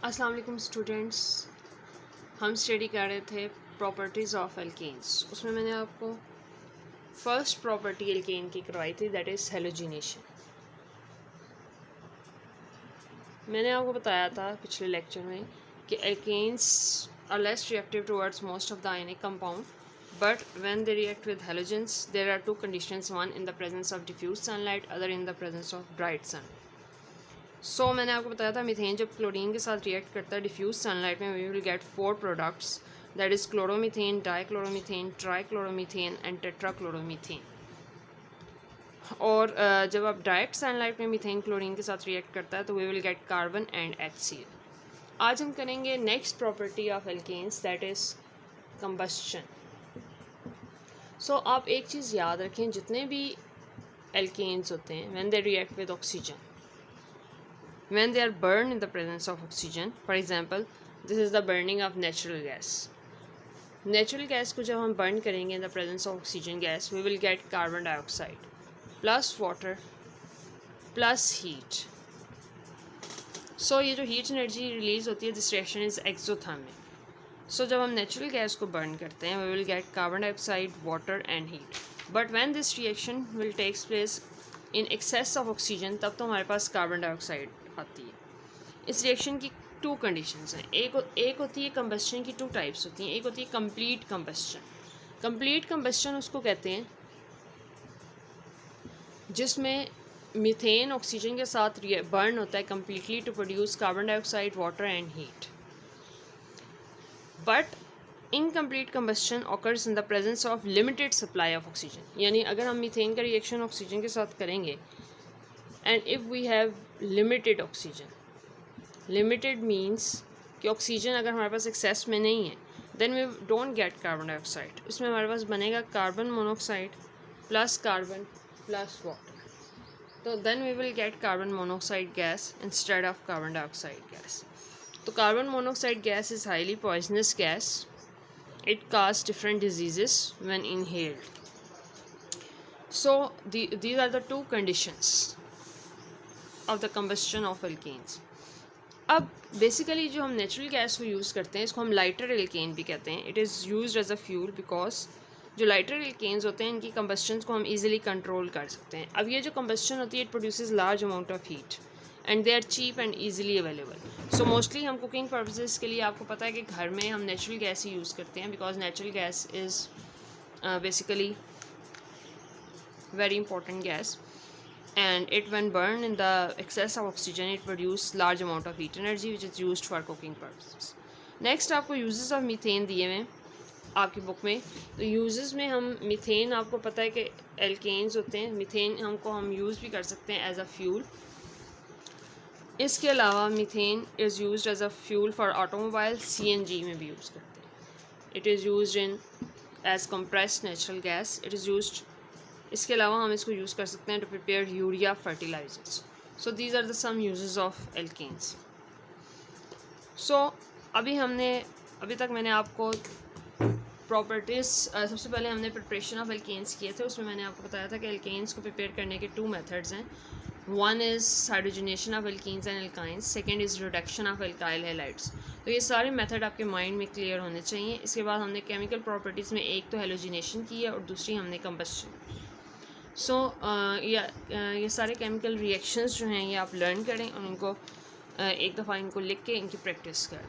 अस्सलाम वालेकुम स्टूडेंट्स, हम स्टडी कर रहे थे प्रॉपर्टीज़ ऑफ एल्केन्स। उसमें मैंने आपको फर्स्ट प्रॉपर्टी एल्केन की करवाई थी, दैट इज़ हेलोजिनेशन। मैंने आपको बताया था पिछले लेक्चर में कि alkanes are less reactive towards most of the ionic compound, but when they react with halogens there are two conditions, one in the presence of diffuse sunlight, other in the presence of bright sun. मैंने आपको बताया था methane जब chlorine के साथ react करता है diffuse sunlight में, we will get 4 products, that is chloromethane, dichloromethane, trichloromethane and tetrachloromethane. और जब आप डायरेक्ट सनलाइट में मीथेन क्लोरीन के साथ रिएक्ट करता है तो we will get carbon and HCl। आज हम करेंगे next property of alkanes, that is combustion. आप एक चीज़ याद रखें, जितने भी एल्केन्स होते हैं when they react with oxygen, when they are burned in the presence of oxygen, for example this is the burning of natural gas. Natural gas को जब हम burn करेंगे in the presence of oxygen gas, we will get carbon dioxide plus water plus heat. ये जो heat energy release होती है, this reaction is exothermic. जब हम natural gas को burn करते हैं, we will get carbon dioxide, water and heat. But when this reaction will takes place in excess of oxygen, तब तो हमारे पास carbon dioxide आती है। इस रिएक्शन की 2 कंडीशंस हैं। एक होती है कंबस्शन की 2 टाइप्स होती हैं। एक होती है कंप्लीट कंबस्शन। कंप्लीट कंबस्शन उसको कहते हैं जिसमें मीथेन ऑक्सीजन के साथ बर्न होता है completely to produce carbon dioxide, water and heat. But incomplete combustion occurs in the presence of limited supply of oxygen. यानी अगर हम मीथेन का रिएक्शन ऑक्सीजन के साथ करेंगे and if we have limited oxygen, limited means कि oxygen अगर हमारे पास एक्सेस में नहीं है, then we don't get carbon dioxide. इसमें हमारे पास बनेगा carbon monoxide plus carbon plus water, तो then we will get carbon monoxide gas instead of carbon dioxide gas. तो carbon monoxide gas is highly poisonous gas, it cause different diseases when inhaled. these are the 2 conditions of the combustion of alkanes. अब basically जो हम natural gas को use करते हैं, इसको हम lighter alkene भी कहते हैं। It is used as a fuel because जो लाइटर एल्केन्स होते हैं इनकी कंबस्शन को हम इजीली कंट्रोल कर सकते हैं। अब ये जो कंबस्शन होती है it produces large amount of heat and they are cheap and easily available. Mostly हम कुकिंग पर्पसेस के लिए, आपको पता है कि घर में हम नेचुरल गैस ही यूज़ करते हैं because natural gas is basically very important gas, and it when burned in the excess of oxygen it produce large amount of heat energy which is used for cooking purposes. Next आपको uses of methane दिए हुए आपकी book में। तो uses में हम methane, आपको पता है कि एल्केन्स होते हैं, मीथेन हम यूज़ भी कर सकते हैं एज अ फ्यूल। इसके अलावा methane is used as a fuel for automobile, CNG में भी यूज़ करते हैं। It is used in as compressed natural gas, it is used. इसके अलावा हम इसको यूज़ कर सकते हैं to prepare urea fertilisers. These are the some uses of alkanes. अभी तक मैंने आपको प्रॉपर्टीज़, सबसे पहले हमने प्रिपरेशन ऑफ एल्केन्स किए थे। उसमें मैंने आपको बताया था कि एल्केन्स को प्रिपेयर करने के 2 मेथड्स हैं। One is hydrogenation of alkenes and alkynes, second is reduction of alkyl halides. तो ये सारे मेथड आपके माइंड में क्लियर होने चाहिए। इसके बाद हमने केमिकल प्रॉपर्टीज़ में एक तो हेलोजिनेशन की है और दूसरी हमने कंबस्शन। ये सारे केमिकल रिएक्शंस जो हैं ये आप लर्न करें और इनको एक दफ़ा इनको लिख के इनकी प्रैक्टिस करें।